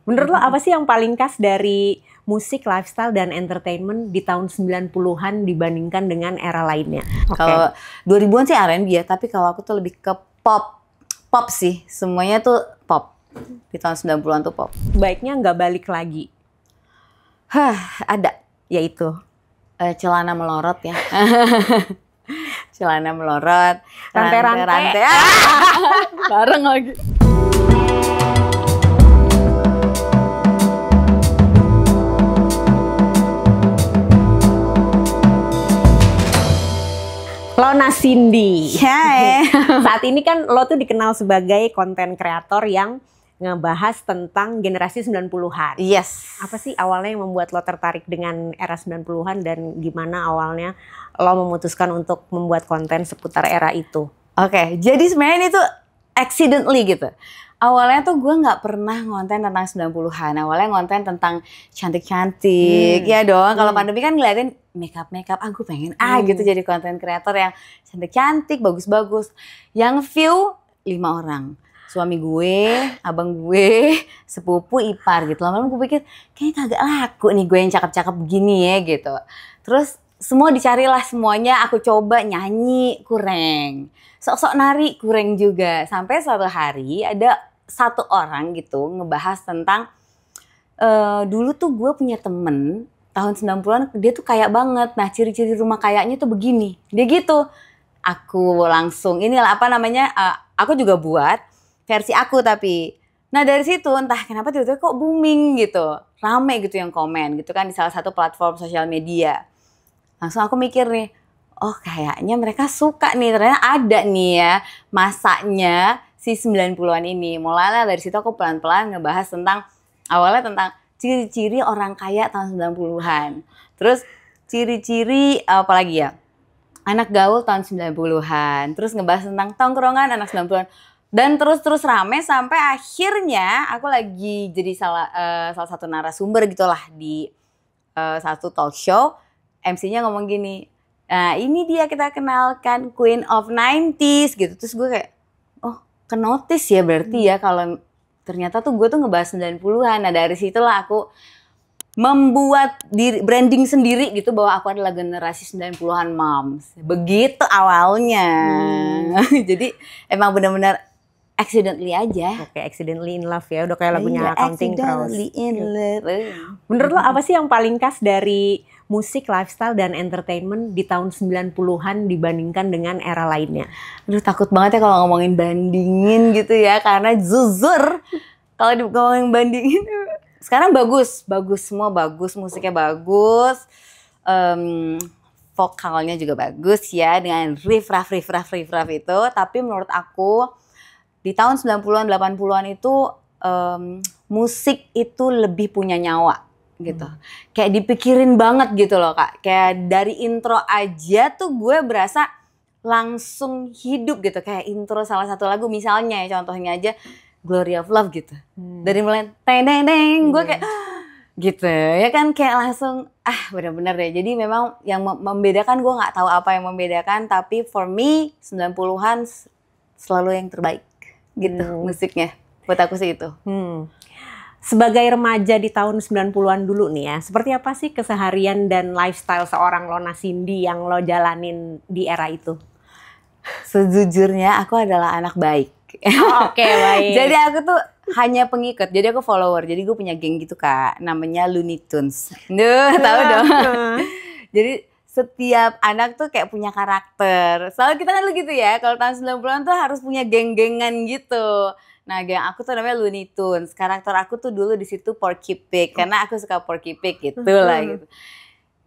Menurut lo apa sih yang paling khas dari musik, lifestyle, dan entertainment di tahun 90-an dibandingkan dengan era lainnya? Kalau 2000-an sih R&B ya, tapi kalau aku tuh lebih ke pop. Pop sih, semuanya tuh pop. Di tahun 90-an tuh pop. Baiknya nggak balik lagi. Ada. Yaitu? Celana melorot ya. Celana melorot. Rantai-rantai. Bareng lagi. Lona Cindy. Hai. Saat ini kan lo tuh dikenal sebagai konten kreator yang ngebahas tentang generasi 90-an. Yes. Apa sih awalnya yang membuat lo tertarik dengan era 90-an dan gimana awalnya lo memutuskan untuk membuat konten seputar era itu? Oke, jadi sebenarnya ini tuh accidentally gitu. Awalnya tuh gue nggak pernah ngonten tentang 90-an. Awalnya ngonten tentang cantik-cantik. Ya dong, kalau pandemi kan ngeliatin makeup, gue pengen gitu jadi konten kreator yang cantik-cantik, bagus-bagus. Yang view 5 orang. Suami gue, abang gue, sepupu, ipar gitu. Lama-lama gue pikir kayaknya kagak laku nih gue yang cakep-cakep begini ya gitu. Terus semua dicarilah semuanya, aku coba nyanyi, kurang. Sok-sok nari, kurang juga. Sampai suatu hari ada satu orang gitu ngebahas tentang dulu tuh gue punya temen tahun 90-an, dia tuh kaya banget. Nah, ciri-ciri rumah kayanya tuh begini. Dia gitu. Aku langsung inilah apa namanya, aku juga buat versi aku tapi. Nah, dari situ entah kenapa tiba-tiba kok booming gitu. Rame gitu yang komen gitu kan di salah satu platform sosial media. Langsung aku mikir nih, oh kayaknya mereka suka nih, ternyata ada nih ya masanya si 90-an ini. Mulailah dari situ aku pelan-pelan ngebahas tentang, awalnya tentang ciri-ciri orang kaya tahun 90-an. Terus ciri-ciri apalagi ya, anak gaul tahun 90-an. Terus ngebahas tentang tongkrongan anak 90-an. Dan terus rame sampai akhirnya aku lagi jadi salah satu narasumber gitulah di satu talk show. MC-nya ngomong gini, nah ini dia kita kenalkan Queen of 90s gitu. Terus gue kayak, oh kenotis ya berarti ya kalau ternyata tuh gue tuh ngebahas 90-an. Nah dari situlah aku membuat branding sendiri gitu bahwa aku adalah generasi 90-an moms. Begitu awalnya. Jadi emang benar-benar accidentally aja. Oke, accidentally in love ya. Udah kayak lagunya Counting Crows. Accidentally in love. Menurut lo apa sih yang paling khas dari musik, lifestyle, dan entertainment di tahun 90-an dibandingkan dengan era lainnya? Aduh takut banget ya kalau ngomongin bandingin gitu ya. Karena jujur kalau ngomongin bandingin. Sekarang bagus. Semua bagus. Musiknya bagus. Vokalnya juga bagus ya. Dengan riff raff itu. Tapi menurut aku di tahun 90-an, 80-an itu musik itu lebih punya nyawa gitu. Kayak dipikirin banget gitu loh Kak. Kayak dari intro aja tuh gue berasa langsung hidup gitu. Kayak intro salah satu lagu misalnya ya contohnya aja Glory of Love gitu. Dari mulai teng teng teng gue kayak gitu ya kan kayak langsung benar-benar deh. Jadi memang yang membedakan gue nggak tahu apa yang membedakan tapi for me 90-an selalu yang terbaik. Gitu musiknya, buat aku sih itu. Sebagai remaja di tahun 90-an dulu nih ya, seperti apa sih keseharian dan lifestyle seorang Lona Cindy yang lo jalanin di era itu? Sejujurnya aku adalah anak baik. Oke, baik. Jadi aku tuh hanya pengikut, jadi aku follower. Jadi gue punya geng gitu Kak, namanya Looney Tunes. Tahu dong. Jadi setiap anak tuh kayak punya karakter. Soalnya kita kan gitu ya, kalau tahun 90-an tuh harus punya geng-gengan gitu. Nah, geng aku tuh namanya Looney Tunes. Karakter aku tuh dulu di situ Porky Pig, karena aku suka Porky Pig gitu lah gitu.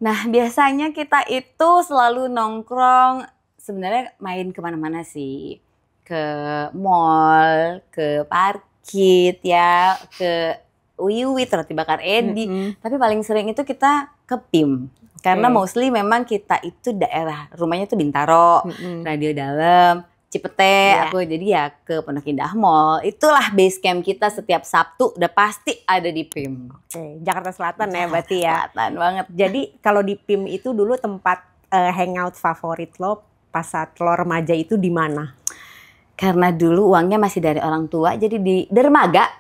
Nah, biasanya kita itu selalu nongkrong, sebenarnya main kemana-mana sih. Ke mall, ke parkit ya, ke Wiwi, Roti Bakar Edi. Tapi paling sering itu kita ke PIM. Karena mostly memang kita itu daerah, rumahnya tuh Bintaro, Radio Dalam, Cipete, aku jadi ya ke Pondok Indah Mall. Itulah base camp kita setiap Sabtu udah pasti ada di PIM. Jakarta Selatan ya berarti ya. Selatan banget. Jadi kalau di PIM itu dulu tempat hangout favorit lo pas saat lo remaja itu di mana? karena dulu uangnya masih dari orang tua, jadi di dermaga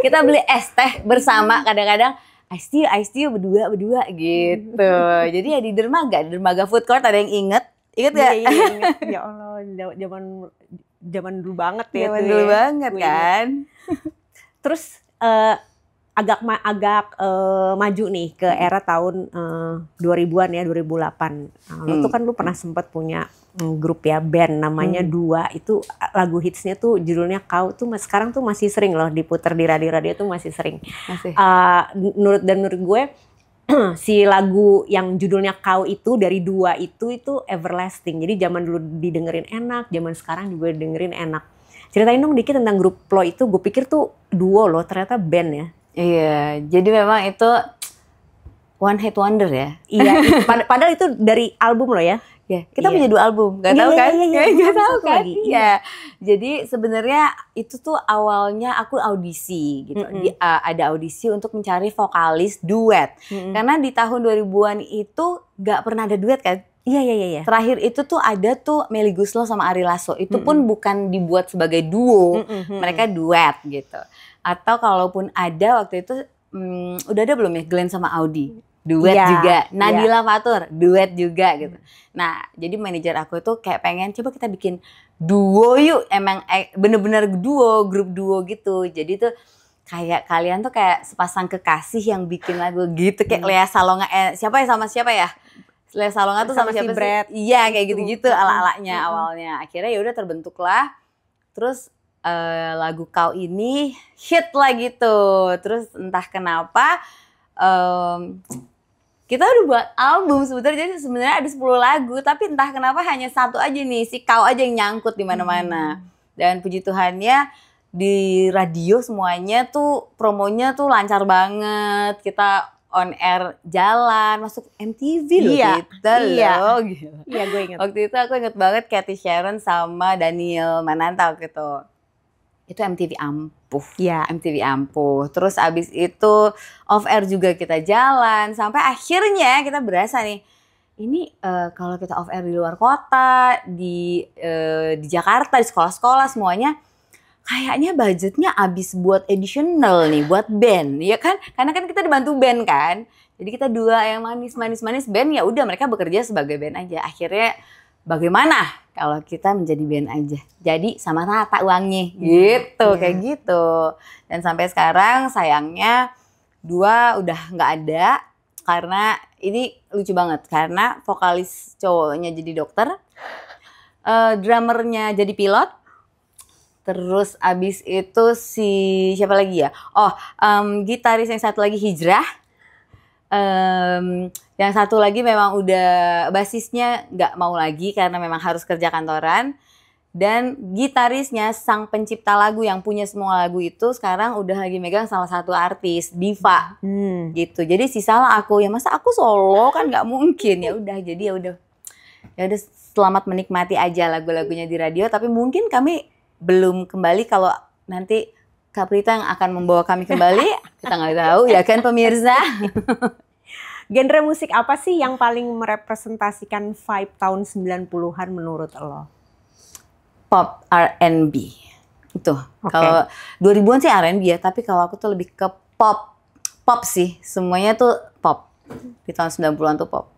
kita beli es teh bersama, kadang-kadang ice tea berdua gitu. Jadi ya di dermaga food court. Ada yang inget gak? Iya, inget. Ya Allah, zaman dulu banget ya. Zaman dulu banget kan. Terus agak maju nih ke era tahun 2000-an ya, 2008. Lo tuh kan lu pernah sempat punya grup ya, band namanya Dua. Itu lagu hitsnya tuh judulnya Kau tuh sekarang tuh masih sering loh diputer di radio-radio tuh masih sering. Menurut gue si lagu yang judulnya Kau itu dari Dua itu everlasting. Jadi zaman dulu didengerin enak, zaman sekarang juga dengerin enak. Ceritain dong dikit tentang grup lo itu. Gue pikir tuh duo loh, ternyata band ya. Iya, jadi memang itu one hit wonder ya. Iya, padahal itu dari album lo ya. Ya, kita punya 2 album, nggak tahu kan? Nggak tahu kan? Iya. Jadi sebenarnya itu tuh awalnya aku audisi gitu. Ada audisi untuk mencari vokalis duet. Karena di tahun 2000-an itu nggak pernah ada duet kan? Iya. Terakhir itu tuh ada tuh Melly Goeslaw sama Ari Lasso. Itu pun bukan dibuat sebagai duo, mereka duet gitu. Atau kalaupun ada waktu itu, udah ada belum ya Glenn sama Audi? Duet juga. Nadila Fatur, duet juga gitu. Nah, jadi manajer aku itu kayak pengen coba kita bikin duo yuk. Emang bener-bener duo, grup duo gitu. Jadi tuh kayak kalian tuh kayak sepasang kekasih yang bikin lagu gitu. Kayak Lea Salonga, siapa ya sama siapa ya? Lea Salonga tuh sama siapa Brad. Iya, kayak gitu-gitu ala-alanya awalnya. Akhirnya ya udah terbentuklah. Terus lagu Kau ini hit lah gitu. Terus entah kenapa kita udah buat album sebetulnya, jadi sebenarnya ada 10 lagu, tapi entah kenapa hanya satu aja nih, si Kau aja yang nyangkut di mana-mana. Dan puji Tuhannya di radio semuanya tuh promonya tuh lancar banget. Kita on air jalan, masuk MTV loh kita loh. Iya, gue ingat. Waktu itu aku inget banget Cathy Sharon sama Daniel Mananta gitu. Itu MTV Ampuh. Iya. MTV Ampuh. Terus abis itu off air juga kita jalan. Sampai akhirnya kita berasa nih. Ini kalau kita off air di luar kota, di Jakarta, di sekolah-sekolah semuanya. Kayaknya budgetnya abis buat additional nih, buat band. Ya kan? Karena kan kita dibantu band kan. Jadi kita 2 yang manis band, ya udah mereka bekerja sebagai band aja. Akhirnya bagaimana kalau kita menjadi band aja? Jadi sama rata uangnya gitu, kayak gitu. Dan sampai sekarang sayangnya Dua udah nggak ada karena ini lucu banget. Karena vokalis cowoknya jadi dokter, drummernya jadi pilot, terus abis itu si siapa lagi ya? Gitaris yang satu lagi hijrah. Yang satu lagi memang udah basisnya nggak mau lagi karena memang harus kerja kantoran. Dan gitarisnya sang pencipta lagu yang punya semua lagu itu sekarang udah lagi megang salah satu artis, diva gitu. Jadi sisalah aku, ya masa aku solo kan nggak mungkin. Ya udah selamat menikmati aja lagu-lagunya di radio. Tapi mungkin kami belum kembali, kalau nanti Kak Prita yang akan membawa kami kembali, kita nggak tahu ya kan pemirsa. Genre musik apa sih yang paling merepresentasikan vibe tahun 90-an menurut lo? Pop, R&B. Itu. Kalau 2000-an sih R&B ya, tapi kalau aku tuh lebih ke pop. Pop sih, semuanya tuh pop. Di tahun 90-an tuh pop.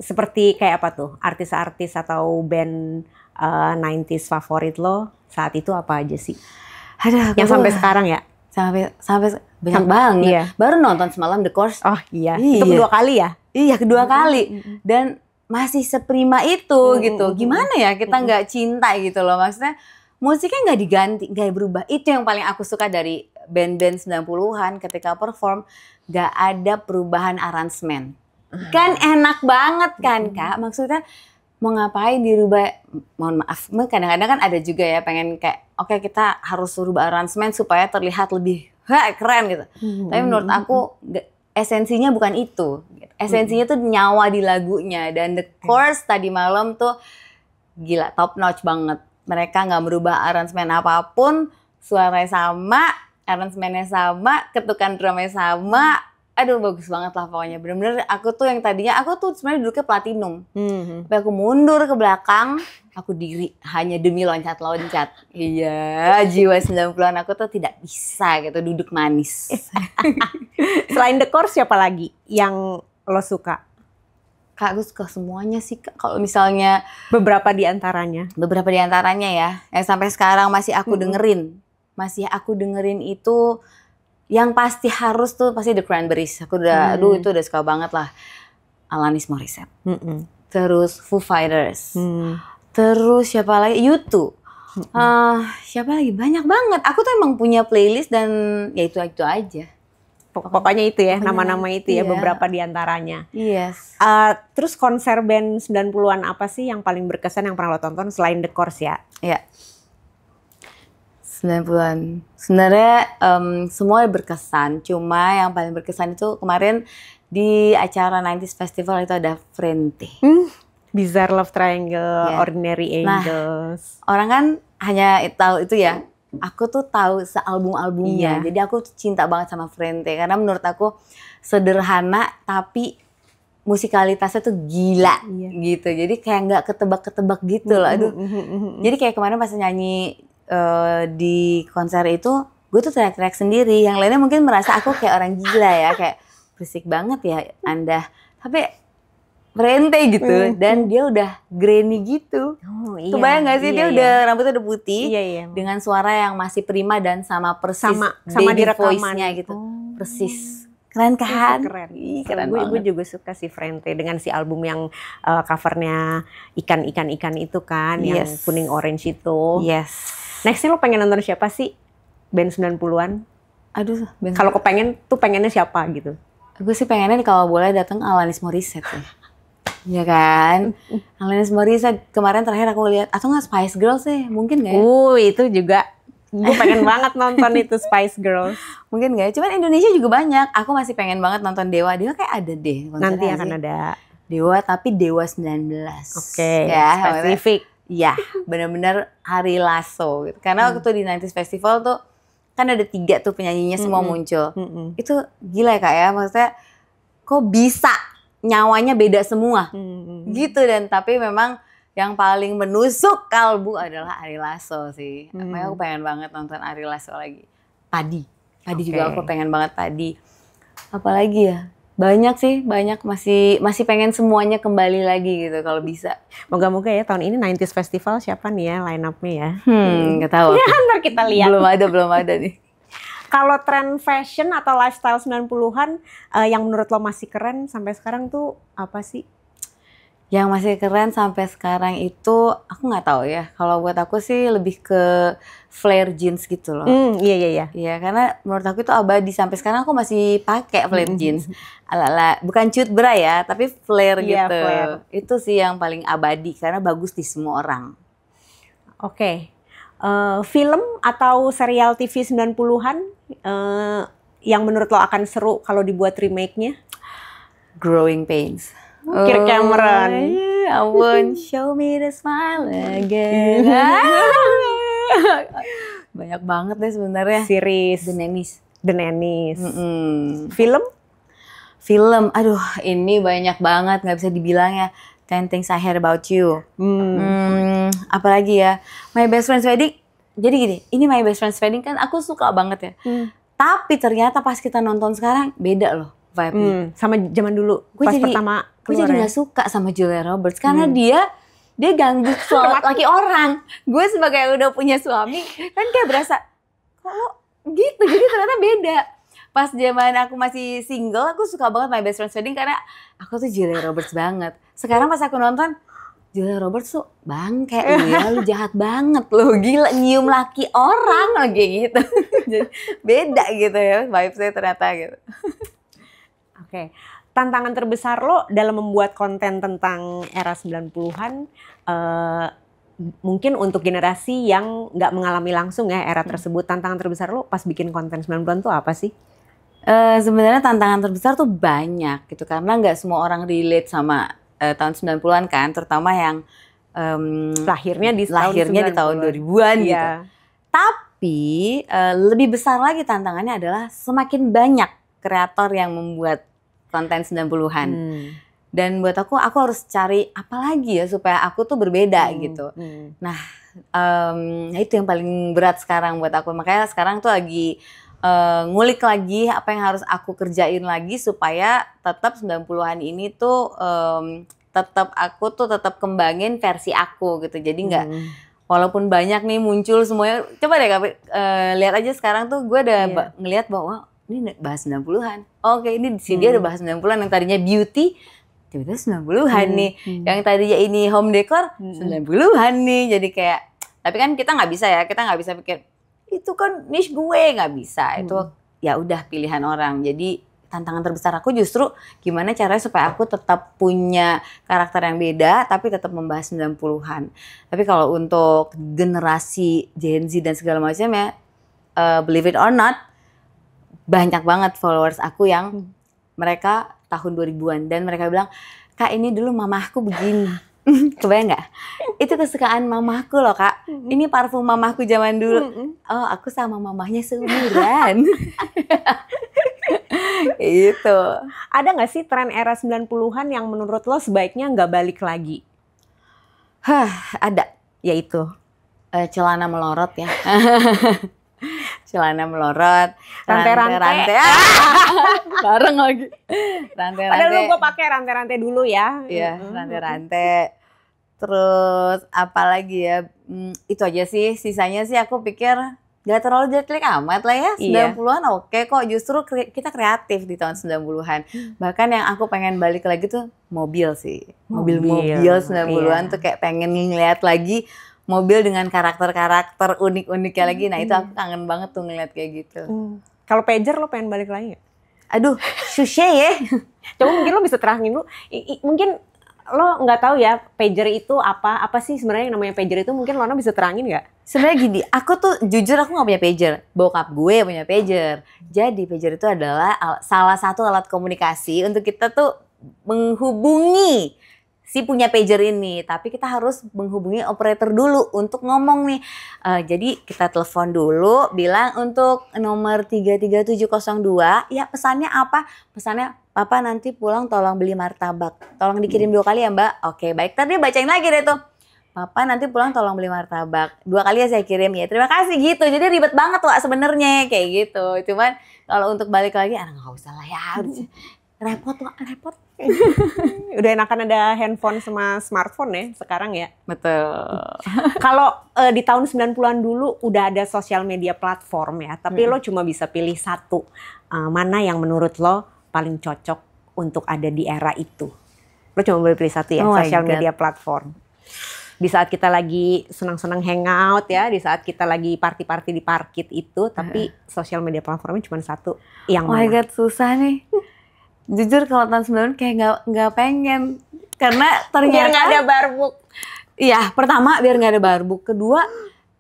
Seperti kayak apa tuh? Artis-artis atau band 90s favorit lo saat itu apa aja sih? Yang sampai sekarang ya? Sampai banyak banget. Iya. Baru nonton semalam The Course. Oh iya. Itu kedua kali ya? Iya, kedua kali. Dan masih seprima itu gitu. Gimana ya kita nggak cinta gitu loh. Maksudnya musiknya nggak diganti, nggak berubah. Itu yang paling aku suka dari band-band 90-an ketika perform. Nggak ada perubahan aransemen. Kan enak banget kan Kak. Maksudnya mau ngapain dirubah, mohon maaf, kadang-kadang kan ada juga ya pengen kayak oke, kita harus rubah aransemen supaya terlihat lebih keren gitu. Tapi menurut aku esensinya bukan itu. Esensinya tuh nyawa di lagunya. Dan The Course tadi malam tuh gila, top notch banget. Mereka nggak merubah aransemen apapun, suaranya sama, aransemennya sama, ketukan drumnya sama, aduh bagus banget lah pokoknya. Bener-bener aku tuh yang tadinya, aku tuh sebenarnya duduknya platinum. Tapi aku mundur ke belakang, aku diri hanya demi loncat-loncat. Iya, jiwa 90-an aku tuh tidak bisa gitu duduk manis. Selain The Course siapa lagi yang lo suka? Kak, gue suka semuanya sih Kak. Kalau misalnya Beberapa di antaranya ya, yang sampai sekarang masih aku dengerin. Masih aku dengerin itu yang pasti harus tuh pasti The Cranberries. Aku udah, aduh itu udah suka banget lah. Alanis Morissette. Terus Foo Fighters. Terus siapa lagi? U2. Siapa lagi? Banyak banget. Aku tuh emang punya playlist dan ya itu aja. Pokoknya itu ya, nama-nama itu ya, iya. beberapa di antaranya. Yes. Terus konser band 90-an apa sih yang paling berkesan yang pernah lo tonton selain The Course ya? Iya. 90-an. Sebenarnya semua berkesan, cuma yang paling berkesan itu kemarin di acara 90s Festival itu ada Frente. Bizarre Love Triangle, Yeah. Ordinary Angels. Nah, orang kan hanya tahu itu ya. Aku tuh tahu sealbum-albumnya. Iya. Jadi aku cinta banget sama Frente karena menurut aku sederhana tapi musikalitasnya tuh gila gitu. Jadi kayak nggak ketebak-ketebak gitu loh. Aduh. Jadi kayak kemarin pas nyanyi di konser itu, gue tuh teriak-teriak sendiri. Yang lainnya mungkin merasa aku kayak orang gila ya, kayak berisik banget ya Anda. Tapi Frente gitu, dan dia udah granny gitu. Oh, iya. Kebayang gak sih dia udah rambutnya udah putih, dengan suara yang masih prima dan sama persis sama di rekaman voice-nya gitu, persis. Keren kan? Keren. Keren banget. Gue juga suka si Frente dengan si album yang covernya ikan itu kan, yang kuning orange itu. Yes. Nextnya lo pengen nonton siapa sih band 90-an? Aduh, kalau kepengen tuh pengennya siapa gitu? Gue sih pengennya kalau boleh datang Alanis Morissette ya. Iya kan? Alanis Morissette kemarin terakhir aku lihat, atau nggak Spice Girls sih, mungkin nggak ya? Itu juga gue pengen banget nonton itu Spice Girls. Mungkin nggak ya? Cuman Indonesia juga banyak. Aku masih pengen banget nonton Dewa. Dewa kayak ada deh. Nanti akan ada Dewa, tapi Dewa 19. Oke, ya, spesifik. Iya, benar-benar Ari Lasso gitu. Karena waktu di 90s Festival tuh kan ada 3 tuh penyanyinya semua muncul. Itu gila ya Kak ya, maksudnya kok bisa nyawanya beda semua gitu. Dan tapi memang yang paling menusuk kalbu adalah Ari Lasso sih. Makanya aku pengen banget nonton Ari Lasso lagi. Padi juga aku pengen banget Padi. Apalagi ya? Banyak sih, masih pengen semuanya kembali lagi gitu kalau bisa. Moga-moga ya tahun ini 90s Festival siapa nih ya line up-nya ya? Nggak tahu. Ya ntar kita lihat. Belum ada nih. Kalau tren fashion atau lifestyle 90-an yang menurut lo masih keren sampai sekarang tuh apa sih? Yang masih keren sampai sekarang itu aku nggak tahu ya. Kalau buat aku sih lebih ke flare jeans gitu loh. Iya. Iya, karena menurut aku itu abadi sampai sekarang aku masih pakai flare jeans. Ala-ala bukan cut bra ya, tapi flare gitu. Flare. Itu sih yang paling abadi karena bagus di semua orang. Oke. Film atau serial TV 90-an yang menurut lo akan seru kalau dibuat remake-nya? Growing Pains. Kirk Cameron. I won't show me the smile again. Banyak banget deh sebenarnya. Series The Nannies. Film? Aduh ini banyak banget, nggak bisa dibilang ya. 10 Things I Hate About You. Apalagi ya, My Best Friend's Wedding. Jadi gini, ini My Best Friend's Wedding kan aku suka banget ya. Tapi ternyata pas kita nonton sekarang beda loh vibe-nya. Sama zaman dulu, pas pertama gue jadi gak suka sama Julia Roberts karena dia ganggu laki orang. Gue sebagai yang udah punya suami kan kayak berasa kok lo gitu, jadi ternyata beda. Pas zaman aku masih single, aku suka banget My Best Friend's Wedding karena aku tuh Julia Roberts banget. Sekarang pas aku nonton, Julia Roberts tuh bangke lu jahat banget lu, gila nyium laki orang lagi gitu. Jadi beda gitu ya vibes-nya ternyata gitu. Oke. Tantangan terbesar lo dalam membuat konten tentang era 90-an mungkin untuk generasi yang nggak mengalami langsung ya era tersebut, tantangan terbesar lo pas bikin konten 90-an tuh apa sih? Sebenarnya tantangan terbesar tuh banyak gitu karena nggak semua orang relate sama tahun 90-an kan, terutama yang lahirnya di tahun 2000-an gitu. Tapi lebih besar lagi tantangannya adalah semakin banyak kreator yang membuat konten 90-an. Dan buat aku harus cari apa lagi ya supaya aku tuh berbeda gitu. Nah, itu yang paling berat sekarang buat aku. Makanya sekarang tuh lagi ngulik lagi apa yang harus aku kerjain lagi supaya tetap 90-an ini tuh aku tetap kembangin versi aku gitu. Jadi nggak walaupun banyak nih muncul semuanya. Coba deh lihat aja sekarang tuh gue udah ngelihat bahwa ini bahas 90-an. Oke, ini dia udah bahas 90-an yang tadinya beauty tiba-tiba 90-an nih. Yang tadinya ini home decor 90-an nih. Jadi kayak tapi kan kita nggak bisa ya. Kita nggak bisa pikir itu kan niche gue, nggak bisa. Itu ya udah pilihan orang. Jadi tantangan terbesar aku justru gimana caranya supaya aku tetap punya karakter yang beda tapi tetap membahas 90-an. Tapi kalau untuk generasi Gen Z dan segala macam ya, believe it or not, banyak banget followers aku yang mereka tahun 2000-an dan mereka bilang, "Kak, ini dulu mamahku begini." Kebayang nggak? Itu kesukaan mamahku loh, Kak. Ini parfum mamahku zaman dulu. Oh, aku sama mamahnya seumuran. Itu. Ada nggak sih tren era 90-an yang menurut lo sebaiknya nggak balik lagi? Ada. Yaitu? Celana melorot ya. Celana melorot. Rantai-rantai. Bareng lagi. Rantai-rantai. Padahal gue pakai rantai-rantai dulu ya. Iya, rantai-rantai. Terus apalagi ya, itu aja sih. Sisanya sih aku pikir gak terlalu jelek amat lah ya. 90-an oke kok. Justru kita kreatif di tahun 90-an. Bahkan yang aku pengen balik lagi tuh mobil sih. Mobil-mobil 90-an tuh kayak pengen ngeliat lagi mobil dengan karakter-karakter unik-uniknya lagi. Nah itu aku kangen banget tuh ngeliat kayak gitu. Kalau pager lo pengen balik lagi gak? Aduh, susah ya. Coba mungkin lo bisa terangin dulu. Mungkin lo nggak tahu ya pager itu apa sih sebenarnya yang namanya pager itu, mungkin Lona bisa terangin nggak? Sebenarnya gini, aku tuh jujur aku nggak punya pager, bokap gue punya pager. Jadi pager itu adalah salah satu alat komunikasi untuk kita tuh menghubungi si punya pager ini, tapi kita harus menghubungi operator dulu untuk ngomong nih. Jadi kita telepon dulu, bilang untuk nomor 33702, ya pesannya apa? Pesannya, Papa nanti pulang tolong beli martabak. Tolong dikirim 2 kali ya Mbak. Oke baik, tadi bacain lagi deh tuh. Papa nanti pulang tolong beli martabak. 2 kali ya saya kirim ya. Terima kasih gitu. Jadi ribet banget tuh sebenarnya kayak gitu. Cuman kalau untuk balik lagi, nggak usah lah ya. Repot. Udah enakan ada handphone sama smartphone ya sekarang ya. Betul. Kalau di tahun 90-an dulu udah ada sosial media platform ya, tapi lo cuma bisa pilih satu. Mana yang menurut lo paling cocok untuk ada di era itu? Lo cuma boleh pilih satu ya, sosial media platform. Di saat kita lagi senang-senang hangout ya, di saat kita lagi party-party di parkit itu, tapi sosial media platformnya cuma satu. Yang mana? Oh my God, susah nih. Jujur kalau tahun 90 kayak nggak pengen, karena ternyata biar nggak ada barbuk. Iya, pertama biar nggak ada barbuk, kedua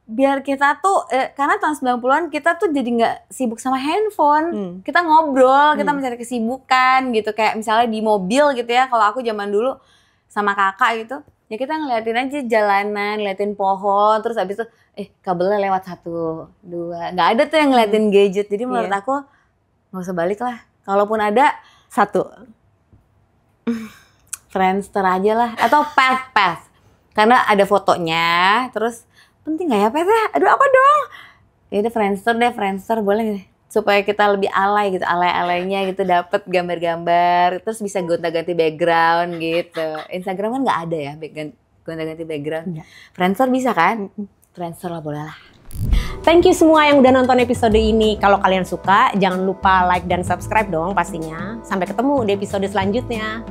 biar kita tuh karena tahun 90-an kita tuh jadi nggak sibuk sama handphone, kita ngobrol, kita mencari kesibukan gitu, kayak misalnya di mobil gitu ya. Kalau aku zaman dulu sama kakak gitu, ya kita ngeliatin aja jalanan, ngeliatin pohon, terus abis itu kabelnya lewat 1, 2, nggak ada tuh yang ngeliatin gadget. Jadi menurut aku nggak usah balik lah. Kalaupun ada satu, Friendster aja lah, atau Path, karena ada fotonya. Terus penting nggak ya Path ya? Aduh apa dong? Ya udah Friendster boleh nih, supaya kita lebih alay gitu, alay-alaynya gitu, dapet gambar-gambar, terus bisa gonta-ganti background gitu. Instagram kan nggak ada ya gonta-ganti background. Friendster bisa kan? Friendster lah boleh lah. Thank you semua yang udah nonton episode ini. Kalau kalian suka, jangan lupa like dan subscribe dong pastinya. Sampai ketemu di episode selanjutnya.